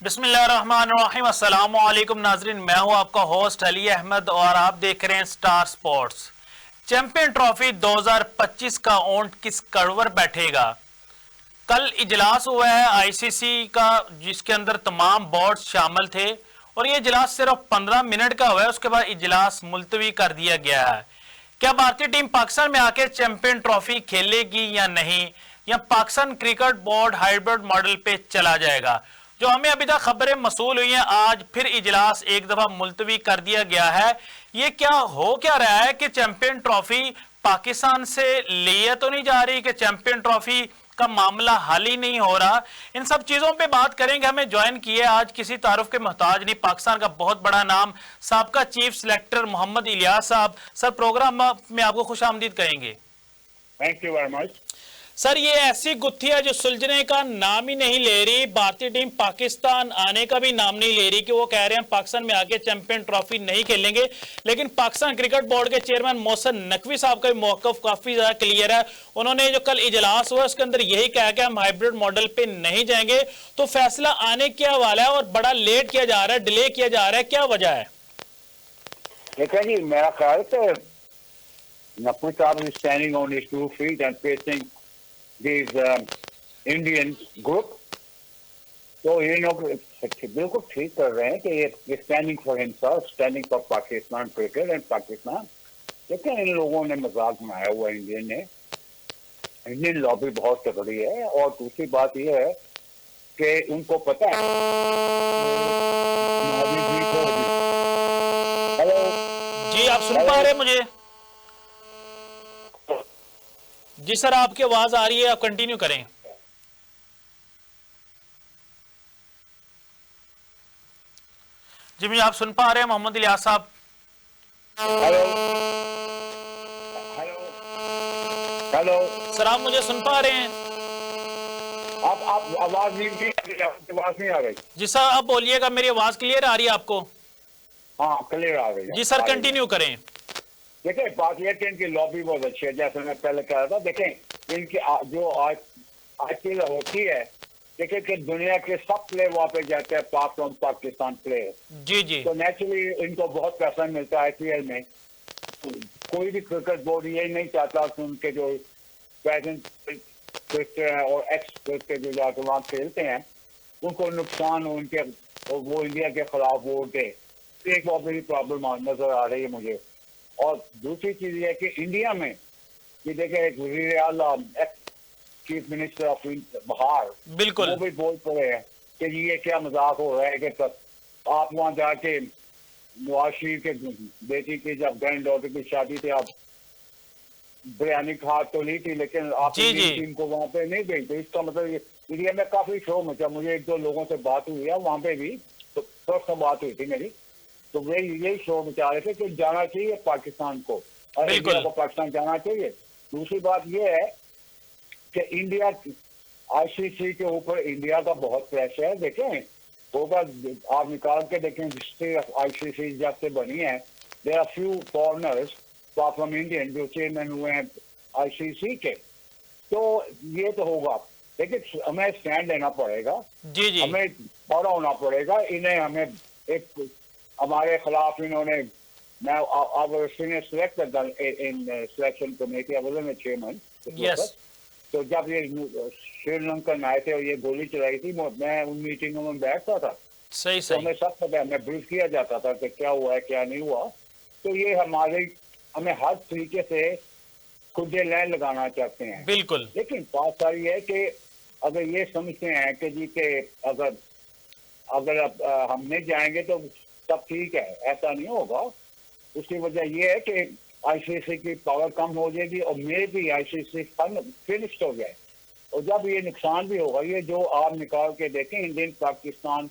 बिस्मिल्लाहिर्रहमानिर्रहीम। अस्सलामु अलैकुम नाजरीन, मैं हूं आपका होस्ट अली अहमद और आप देख रहे हैं स्टार स्पोर्ट्स। चैंपियन ट्रॉफी 2025 का ओंठ किस कड़वर बैठेगा। कल इजलास हुआ है आईसीसी का, जिसके अंदर तमाम बोर्ड शामिल थे और ये इजलास सिर्फ 15 मिनट का हुआ है। उसके बाद इजलास मुलतवी कर दिया गया है। क्या भारतीय टीम पाकिस्तान में आकर चैंपियन ट्रॉफी खेलेगी या नहीं, या Pakistan cricket board hybrid model पे चला जाएगा। जो हमें अभी तक खबरें मसूल हुई हैं, आज फिर इजलास एक दफा मुलतवी कर दिया गया है। ये क्या रहा है कि चैंपियन ट्रॉफी पाकिस्तान से लिए तो नहीं जा रही, कि चैंपियन ट्रॉफी का मामला हल ही नहीं हो रहा। इन सब चीजों पे बात करेंगे। हमें ज्वाइन किए आज किसी तारुफ के मोहताज नहीं, पाकिस्तान का बहुत बड़ा नाम, साबका चीफ सिलेक्टर मोहम्मद इलियास साहब। सर, प्रोग्राम में आपको खुश आमदीद कहेंगे। Thank you very much. Sir, ये ऐसी गुत्थी है जो सुलझने का नाम ही नहीं ले रही। भारतीय टीम पाकिस्तान आने का भी नाम नहीं ले रही, कि वो कह रहे हैं पाकिस्तान में आके चैंपियन ट्रॉफी नहीं खेलेंगे। लेकिन पाकिस्तान क्रिकेट बोर्ड के चेयरमैन मोहसिन नकवी साहब का मौकफ काफी ज्यादा क्लियर है। उन्होंने जो कल इजलास हुआ उसके अंदर यही कहा कि हम हाइब्रिड मॉडल पे नहीं जाएंगे। तो फैसला आने क्या वाला है और बड़ा लेट किया जा रहा है, डिले किया जा रहा है, क्या वजह है? देखिए जी, मेरा ख्याल है नकवी साहब is standing on his 2 feet and facing this Indian group. तो ये लोग बिल्कुल ठीक कर रहे हैं कि ये standing for himself, standing for Pakistan cricket and Pakistan. लेकिन इन लोगों ने मजाक बनाया हुआ इंडियन लॉबी बहुत तगड़ी है। और दूसरी बात यह है कि उनको पता है। हेलो जी, आप सुन पा रहे हैं मुझे? जी सर, आपकी आवाज आ रही है, आप कंटिन्यू करें। जी, मुझे आप सुन पा रहे हैं मोहम्मद इलियास साहब? हेलो हेलो हेलो सर, आप मुझे सुन पा रहे हैं? आप आवाज नहीं आ रही। जी सर, अब बोलिएगा, मेरी आवाज क्लियर आ रही है आपको? हाँ, क्लियर आ रही है। जी सर, कंटिन्यू करें। देखें, बात यह कि इनकी लॉबी बहुत अच्छी है, जैसे मैं पहले कह रहा था। देखें, इनकी जो आईपीएल होती है, देखें कि दुनिया के सब प्लेयर वहां पे जाते हैं, पाकिस्तान प्लेयर। जी जी। तो नेचुरली इनको बहुत पैसा मिलता है आईपीएल में। कोई भी क्रिकेट बोर्ड यही नहीं चाहता कि उनके जो प्रेजेंट क्रिकेटर हैं और एक्स क्रिकेटर जो जाकर वहां खेलते हैं उनको नुकसान हो, उनके वो इंडिया के खिलाफ वोट दे। एक बहुत बड़ी प्रॉब्लम नजर आ रही है मुझे। और दूसरी चीज ये है कि इंडिया में ये देखे, एक वजीर आला, ex chief minister of Bihar, बिल्कुल, वो भी बोल पड़े हैं कि ये क्या मजाक हो रहा है कि आप वहां जाके नवाज शरीफ के बेटी की जब ग्रैंड डॉटर की शादी थी, आप बिरयानी खा तो ली थी, लेकिन आप टीम को वहां पे नहीं भेजते। इसका मतलब ये इंडिया में काफी शो मचा। मुझे 1-2 लोगों से बात हुई है वहां पे भी, तो फर्स्ट बात हुई थी मेरी, तो वे यही शो बचा रहे थे कि जाना चाहिए पाकिस्तान को और इंडिया को पाकिस्तान जाना चाहिए। दूसरी बात यह है कि इंडिया आईसीसी के ऊपर इंडिया का बहुत प्रेशर है। देखें, होगा, आप निकाल के देखें हिस्ट्री ऑफ आईसीसी जब से बनी है, there are few foreigners from Indian जो चेयरमैन हुए हैं आईसीसी के। तो ये तो होगा, लेकिन हमें स्टैंड लेना पड़ेगा। जी जी, हमें बड़ा होना पड़ेगा। इन्हें हमें एक हमारे खिलाफ इन्होंने, मैं senior selector in selection committee, I was chairman. Yes. तो जब ये श्रीलंकन आए थे और ये गोली चलाई थी, मैं उन मीटिंगों में बैठता था। सही तो सही। हमें सब पता है, हमें ब्रीफ किया जाता था कि क्या हुआ है क्या नहीं हुआ। तो ये हमें हर तरीके से खुद लाइन लगाना चाहते हैं। बिल्कुल। लेकिन बात सारी है कि अगर ये समझते हैं कि जी के अगर हम नहीं जाएंगे तो सब ठीक है, ऐसा नहीं होगा। उसकी वजह यह है कि आईसीसी की पावर कम हो जाएगी और मे भी आईसीसी फिनिश्ड हो जाए। और जब ये नुकसान भी होगा, ये जो आप निकाल के देखें इंडियन पाकिस्तान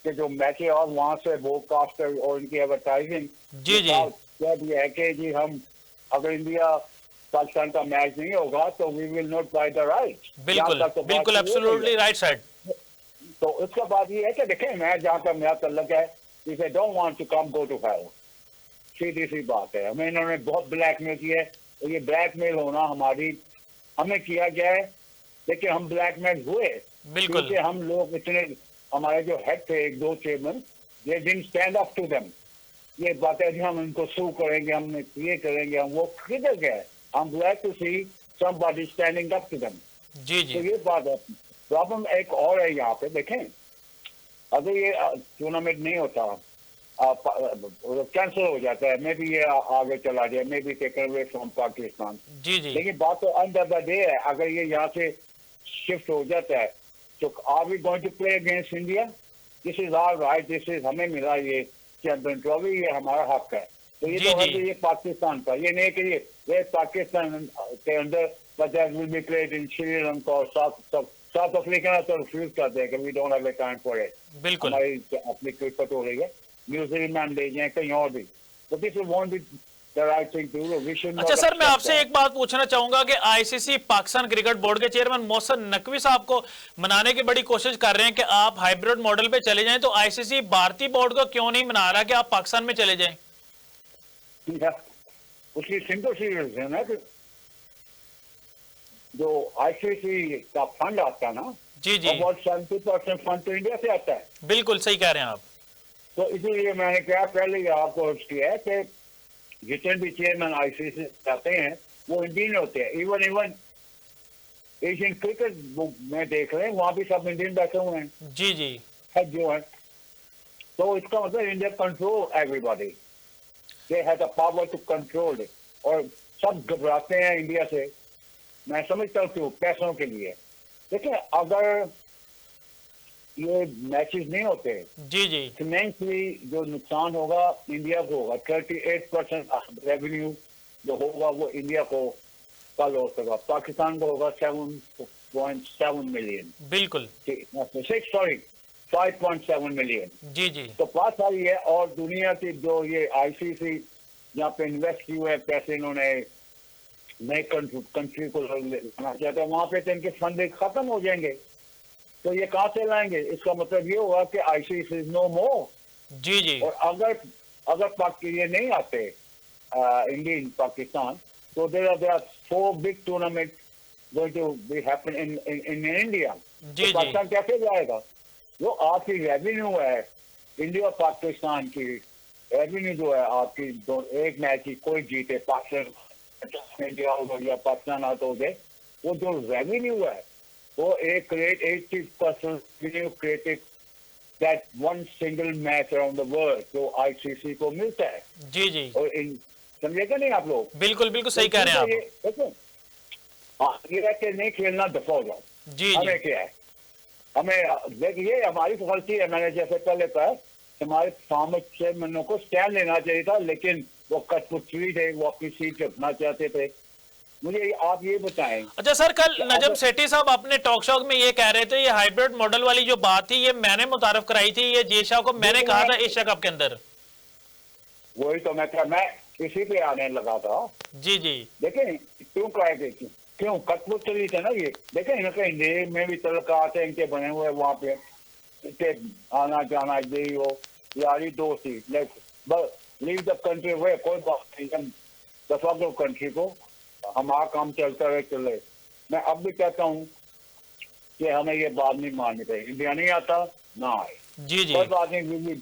के जो मैच और वहां से ब्रॉडकास्टर और इनकी एडवर्टाइजिंग, जी जी, ये है कि जी हम अगर इंडिया पाकिस्तान का मैच नहीं होगा तो we will not buy the right. बिल्कुल बिल्कुल, एब्सोल्युटली राइट साइड। तो उसके बाद ये है कि देखें, मैं जहां तक मेरा तल्लक है, if I don't want to come go to hell, सीधी सी बात है। हमें इन्होंने बहुत ब्लैकमेल किया है और ये ब्लैकमेल होना हमें किया गया है, लेकिन हम ब्लैकमेल हुए बिल्कुल। क्योंकि हम लोग इतने हमारे जो हेड थे एक दो chairman, they didn't stand up to them. ये बात है कि हम इनको सू करेंगे, हम ये करेंगे, हम वो किधर गए? I'm glad to see somebody standing up to them। जी तो जी ये बात है। प्रॉब्लम एक और है यहाँ पे, देखें, अगर ये टूर्नामेंट नहीं होता, कैंसिल हो जाता है, मे बी ये आगे चला जाए, may be taken away from Pakistan. जी जी लेकिन बात तो एंड ऑफ द डे है, अगर ये यहाँ से शिफ्ट हो जाता है तो are we going to play against India? This is our right, this is हमें मिला ये चैंपियन ट्रॉफी, ये हमारा हक है। तो ये जी, तो है जी। कि ये पाकिस्तान का, ये नहीं कि ये पाकिस्तान के अंदर, but that will be played in Sri और साउथ अफ्रीका तो रिफ्यूज करते हैं कि we don't have time for it. बिल्कुल। हमारी अपनी क्रिकेट हो रही है, न्यूजीलैंड में ले जाए, कहीं और भी। तो this won't be the right thing to do. We should अच्छा सर, मैं आपसे एक बात पूछना चाहूंगा कि आईसीसी पाकिस्तान क्रिकेट बोर्ड के चेयरमैन मोहसिन नकवी साहब को मनाने की बड़ी कोशिश कर रहे हैं कि आप हाइब्रिड मॉडल पे चले जाएं, तो आईसीसी भारतीय बोर्ड को क्यों नहीं मना रहा कि आप पाकिस्तान में चले जाएं? उसकी सिंपल सी रीजन है कि जो आईसीसी का फंड आता है ना, जी जी अबाउट 70% फंड तो इंडिया से आता है। बिल्कुल सही कह रहे हैं आप। तो इसीलिए मैंने क्या पहले ही आपको अर्ज किया है कि जितने भी चेयरमैन आईसीसी जाते हैं वो इंडियन होते हैं। इवन एशियन क्रिकेट में देख रहे हैं, वहां भी सब इंडियन बैठे हुए हैं, जी जी हेड जो है। तो इसका मतलब India control everybody, they have the power to control it. और सब घबराते हैं इंडिया से, मैं समझता हूँ क्यों, पैसों के लिए। देखिए, अगर ये मैचेस नहीं होते, जी जी फाइनेंशियली जो नुकसान होगा इंडिया को होगा। 38% रेवेन्यू जो होगा वो इंडिया को कल हो सकेगा, पाकिस्तान को होगा 7.7 मिलियन, बिल्कुल। 5.7 मिलियन। जी जी तो बात सारी है। और दुनिया की जो ये आईसीसी जहाँ पे इन्वेस्ट किए हुए पैसे इन्होंने नए कंट्री को लाना चाहते हैं, वहां पे तो इनके फंड खत्म हो जाएंगे। तो ये कहाँ से लाएंगे? इसका मतलब ये होगा कि आईसीसी इज नो मोर। जी जी और अगर ये नहीं आते इंडियन पाकिस्तान, तो there are 4 big tournament going to be happen in India. जी, जी। पाकिस्तान कैसे जाएगा? जो आपकी रेवेन्यू है इंडिया और पाकिस्तान की, रेवेन्यू जो है आपकी, एक मैच की कोई जीते, पाकिस्तान इंडिया हो या पाकिस्तान आउट हो गए, वो जो रेवेन्यू है वो 80% revenue created that one single match around the world जो आईसीसी को मिलता है। जी जी और इन समझेगा नहीं आप लोग? बिल्कुल बिल्कुल सही कह रहे हैं आप। देखो, ये रह के नहीं खेलना, दफा हो जाओ। जी हमें जी क्या है? हमें देखिए, हमारी तो गलती है। मैंने जैसे पहले कहा, हमारे फार्मर चेयरमैनों को स्टैंड लेना चाहिए था, लेकिन वो कठपुतली थे, वो अपनी सीट रखना चाहते थे। मुझे आप ये बताएं। अच्छा सर, कल नजम सेठी साहब अपने टॉक शो में ये कह रहे थे, ये हाइब्रिड मॉडल वाली जो बात थी ये मैंने मुतारफ कराई थी, ये जे शाह को मैंने कहा था एशिया कप के अंदर। वही तो मैं इसी पे आने लगा था। जी जी देखें क्यों कहे थे, क्यों कठपुतली थे ना ये। देखें, इनके इंडिया में भी तलकात है इनके बने हुए, वहां पे इनके आना जाना यही हो, यारी दोस्ती। लीव द कंट्री वे, कोई बात नहीं, दफा दो कंट्री को, हमारा काम चलता रहे चले। मैं अब भी कहता हूँ कि हमें ये बात नहीं माननी चाहिए, इंडिया नहीं आता ना आए, जी जी कोई बात नहीं।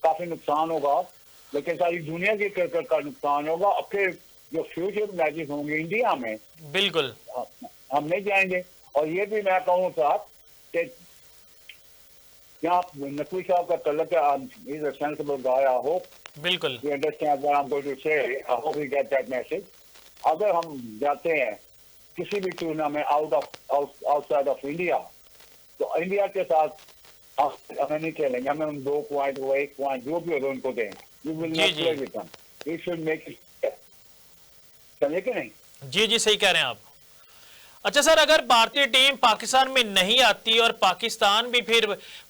काफी नुकसान होगा, लेकिन सारी दुनिया की क्रिकेट का नुकसान होगा। और फिर जो फ्यूचर मैचेस होंगे इंडिया में, बिल्कुल हम नहीं जाएंगे। और ये भी मैं कहूँ साहब कि यहाँ नकवी साहब का तलक है, is a sensible guy. I hope बिल्कुल you understand what I'm going to say. I hope you get that message. अगर हम जाते हैं किसी भी टूर्नामेंट आउटसाइड ऑफ इंडिया, तो इंडिया के साथ हमें नहीं खेलेंगे, हमें उन 2 पॉइंट वो 1 पॉइंट जो भी होगा उनको दें। यू विल जी, नॉट जी। Play with them, you should make it. समझे कि नहीं? जी जी सही कह रहे हैं आप। अच्छा सर, अगर भारतीय टीम पाकिस्तान में नहीं आती और पाकिस्तान भी फिर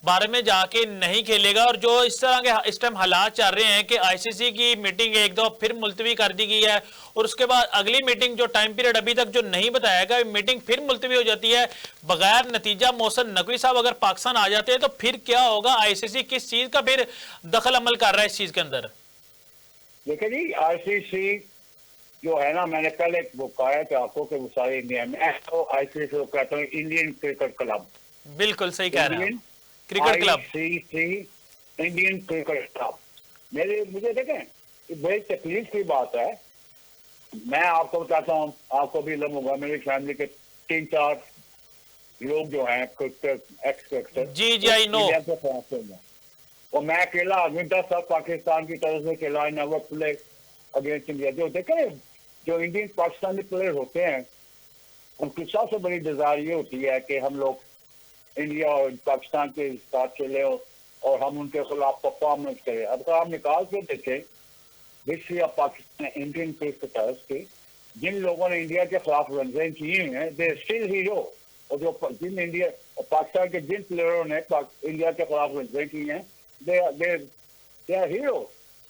भारत में जाके नहीं खेलेगा, और जो इस तरह के इस टाइम हालात चल रहे हैं कि आईसीसी की मीटिंग एक दो फिर मुलतवी कर दी गई है, और उसके बाद अगली मीटिंग जो टाइम पीरियड अभी तक जो नहीं बताया गया, मीटिंग फिर मुलतवी हो जाती है बगैर नतीजा। मोहसिन नकवी साहब अगर पाकिस्तान आ जाते हैं तो फिर क्या होगा? आईसीसी किस चीज का फिर दखल अमल कर रहा है इस चीज के अंदर? देखिए जी, आईसीसी जो है ना, मैंने पहले वो कहा है कि आपको कि वो सारे इंडिया में, तो आईसीसी को कहता हूँ इंडियन क्रिकेट क्लब। बिल्कुल सही कह रहे हैं Indian cricket club. ICC Indian cricket club. मुझे देखें, ये बड़ी तकलीफ की बात है। मैं आपको बताता हूँ, आपको भी इल्म होगा, मेरी फैमिली के 3-4 लोग जो हैं क्रिकेटर, एक्स क्रिकेटर, जी जी, आई नो। इंडिया के खिलाफ हैं। और मैं अकेला आदमी 10 साल पाकिस्तान की तरफ से खेला, नेवर प्ले अगेंस्ट इंडिया। जो देखें, जो इंडियन पाकिस्तानी प्लेयर होते हैं, उनकी सबसे बड़ी डिजायर ये होती है कि हम लोग इंडिया और पाकिस्तान के साथ खेले और हम उनके खिलाफ परफॉर्मेंस करें। अब तो आप निकाल के देखें history of Pakistan Indian cricketers की, जिन लोगों ने इंडिया के खिलाफ रन किए हैं, दे स्टिल हीरो। और जो जिन इंडिया और पाकिस्तान के जिन प्लेयरों ने इंडिया के खिलाफ रन किए हैं, दे आर हीरो।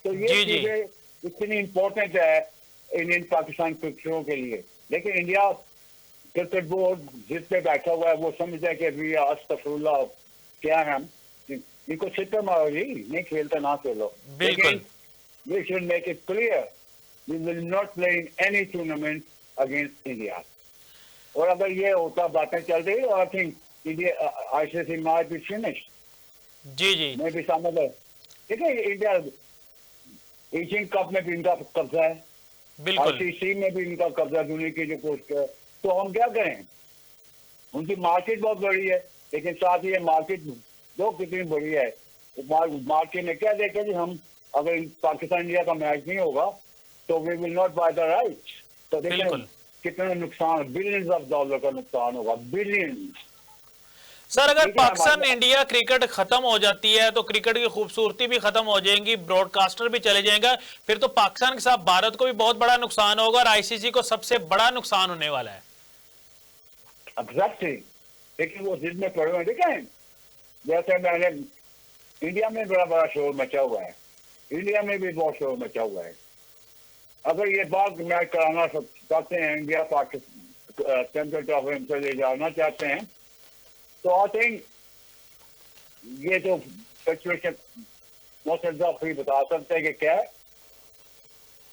तो ये जी, जी। चीजें इतनी इंपॉर्टेंट है इंडियन पाकिस्तान क्रिकेटरों के लिए। लेकिन इंडिया क्रिकेट बोर्ड जिस पे बैठा हुआ है, वो समझता है कि अभी अस्तगफुरुल्लाह, क्या है, हम इनको छितर मारो जी, नहीं खेलता ना खेलो। बिल्कुल। We should make it clear we will not play in any tournament against India. और अगर ये होता बातें चल रही, I think India ICC might be finished. जी जी, मैं भी समझ है। देखिए, इंडिया एशियन कप में भी इनका कब्जा है, बिल्कुल ICC में भी इनका कब्जा, दुनिया की जो पोस्ट है। तो हम क्या करें? उनकी मार्केट बहुत बड़ी है, लेकिन साथ ही ये मार्केट दो कितनी बड़ी है। मार्केट में क्या देखा जी, हम अगर पाकिस्तान इंडिया का मैच नहीं होगा तो we will not buy the rights. तो देखिए बिल्कुल। कितना नुकसान, बिलियंस ऑफ डॉलर का नुकसान होगा, बिलियंस। सर, अगर ठीक है, पाकिस्तान हमारे- इंडिया क्रिकेट खत्म हो जाती है तो क्रिकेट की खूबसूरती भी खत्म हो जाएगी, ब्रॉडकास्टर भी चले जाएगा, फिर तो पाकिस्तान के साथ भारत को भी बहुत बड़ा नुकसान होगा और ICC को सबसे बड़ा नुकसान होने वाला है। एग्जैक्टली। लेकिन वो जिद में पड़े हुए हैं, देखें, जैसे मैंने इंडिया में बड़ा बड़ा शोर मचा हुआ है, इंडिया में भी बहुत शोर मचा हुआ है। अगर ये बात मैच कराना चाहते हैं, इंडिया पाकिस्तान चैंपियन ट्रॉफी से ले जाना चाहते हैं, तो आई थिंक ये जो सिचुएशन मोहसिन जाफरी बता सकते हैं कि क्या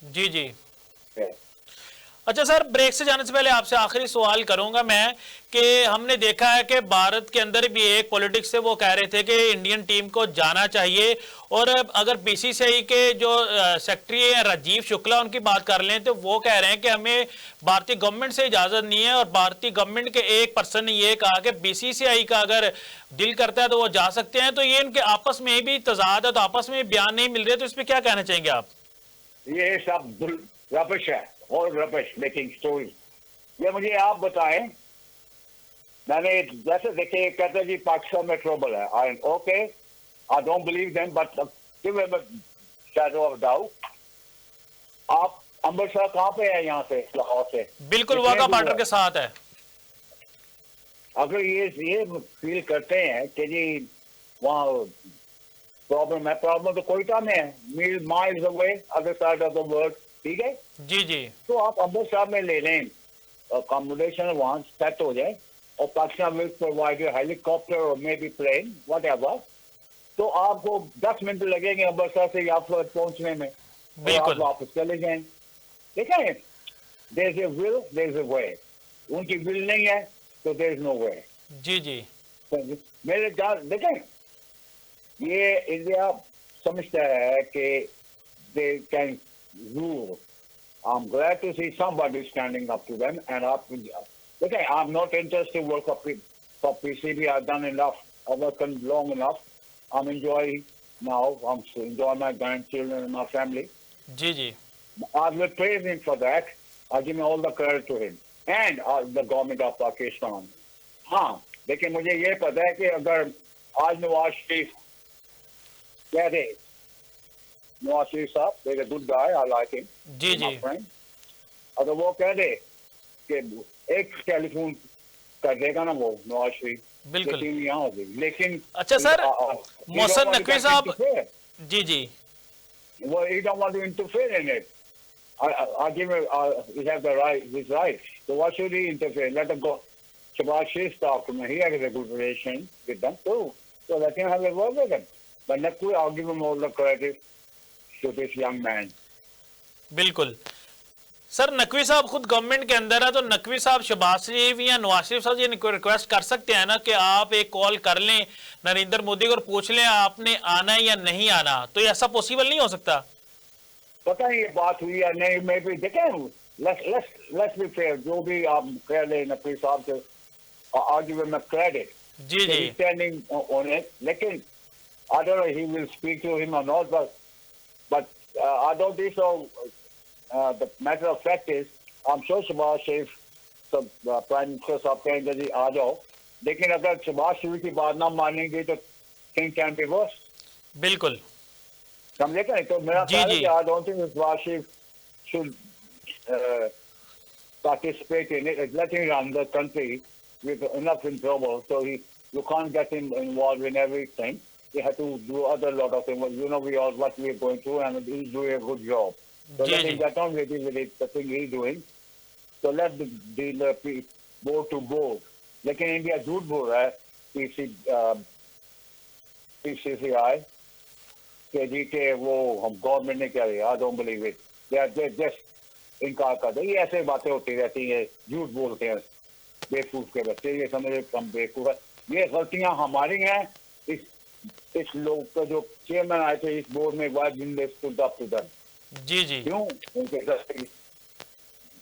जी जी। है। अच्छा सर, ब्रेक से जाने से पहले आपसे आखिरी सवाल करूंगा मैं कि हमने देखा है कि भारत के अंदर भी एक पॉलिटिक्स से वो कह रहे थे कि इंडियन टीम को जाना चाहिए, और अगर BCCI के जो सेक्रेटरी हैं राजीव शुक्ला, उनकी बात कर लें तो वो कह रहे हैं कि हमें भारतीय गवर्नमेंट से इजाज़त नहीं है, और भारतीय गवर्नमेंट के एक पर्सन ने ये कहा कि BCCI का अगर दिल करता है तो वो जा सकते हैं। तो ये इनके आपस में भी तजाद है, तो आपस में बयान नहीं मिल रहे, तो इस पर क्या कहना चाहेंगे आप? ये सब रबिश है और रबिश मेकिंग स्टोरी। ये मुझे आप बताएं, मैंने जैसे देखे कहते हैं जी पाकिस्तान में ट्रबल है, I okay, I don't believe them, but give him a shadow of doubt. आप अमृतसर कहाँ पे है यहाँ से, लाहौर से? बिल्कुल कितने वाघा दूर बॉर्डर है? के साथ है। अगर ये फील करते हैं कि जी वहाँ प्रॉब्लम है, प्रॉब्लम तो कोयटा में है, मील miles away other side of the world, ठीक है? जी जी, तो आप अमृतसर में ले लें, अकोमोडेशन वहाँ सेट हो जाए, और पाकिस्तान विल प्रोवाइड हेलीकॉप्टर और maybe plane whatever. तो आपको 10 मिनट लगेंगे अमृतसर से यहाँ पर पहुंचने में, और आप बिल्कुल। वापस चले जाएं। देखें, there is a will, there is a way. उनकी विल नहीं है तो देयर इज नो वे। जी जी, मेरे देखें, ये इंडिया समझता है कि they can rule. I'm glad to see somebody standing up to them, and okay, I'm not interested to work for PCB. I've done enough. I've worked long enough. I'm enjoying now. I'm enjoying my grandchildren and my family. Ji ji, I will praise him for that. I give all the credit to him and the government of Pakistan. हाँ, लेकिन मुझे ये पता है कि अगर आज नवाज शरीफ कह दे, नवाज शरीफ साहब, they're a good guy, I like him, ji my ji, friend. अगर वो कह दे कि एक टेलीफोन कर देगा ना वो नवाज शरीफ, बिल्कुल। लेकिन यहाँ होगी। लेकिन अच्छा sir, he don't Mohsin want to Naqvi get साहब, interfere. जी जी, Well, he don't want to interfere in it. I give him, he has the right, his rights. So why should he interfere? Let him go. Shabazz Sharif talked to me. He has a good relation with them too. So let him have a word with them. But Naqvi, I'll give him all the credit to this young man. बिल्कुल। Sir Naqvi साहब खुद government के अंदर है, तो नकवी साहब शहबाज शरीफ या नवाज शरीफ साहब ये रिक्वेस्ट कर सकते हैं ना कि आप एक कॉल कर लें नरेंद्र मोदी को और पूछ लें आपने आना है या नहीं आना, तो ये ऐसा पॉसिबल नहीं हो सकता? पता नहीं ये बात हुई या नहीं, मैं भी देखें, लेट्स बी फेयर, जो भी आप कह लें नकवी साहब से, I'll give him a credit. Ji ji He's standing on it. लेकिन I don't know he will speak to him or not, but I don't think so. The matter of fact is, I'm sure Shahbaz शरीफ सब prime minister साहब कहेंगे जी आ जाओ, लेकिन अगर शहबाज शरीफ की बात ना मानेंगे तो थिंग कैन बी वर्स। बिल्कुल समझे क्या? तो मेरा जी, ख्याल है जी। कि I don't think Shahbaz Sharif should participate in it. Let him run the country with enough in trouble, so you can't get him involved in everything. You have to do other lot of things. You know, what we are going through, and he's doing a good job. So जी, let जी। him get on with it, the thing he's doing. So let the dealer board to board. लेकिन India झूठ बोल रहा है PCCI के जी के वो हम गवर्नमेंट ने क्या दिया। I don't believe it. They just इनकार कर दे। ये ऐसे बातें होती रहती है, झूठ बोलते हैं बेवकूफ के बच्चे, ये समझे हम बेवकूफ है। ये गलतियां हमारी हैं। इस लोग का जो चेयरमैन आए थे इस बोर्ड में, why didn't they stood up to that? जी जी क्यों? उनके दस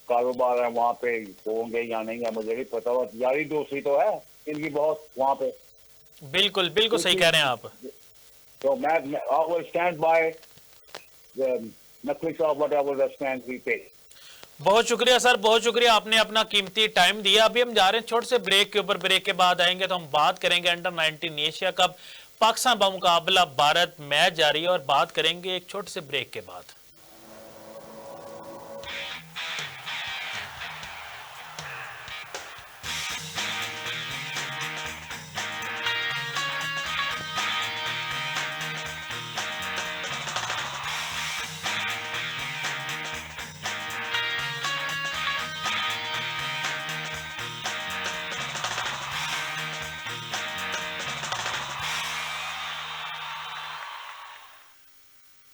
कारोबार है वहाँ पे, होंगे या नहीं है मुझे नहीं पता। यारी दोस्ती तो है इनकी बहुत वहाँ पे। बिल्कुल बिल्कुल सही कह रहे हैं आप। तो मैं I will stand by the Naqvi साहब whatever the stand we take. बहुत शुक्रिया सर, बहुत शुक्रिया, आपने अपना कीमती टाइम दिया। अभी हम जा रहे हैं छोटे से ब्रेक के ऊपर, ब्रेक के बाद आएंगे तो हम बात करेंगे अंडर 19 एशिया कप पाकिस्तान बमुकाबला भारत मैच जारी है, और बात करेंगे एक छोटे से ब्रेक के बाद।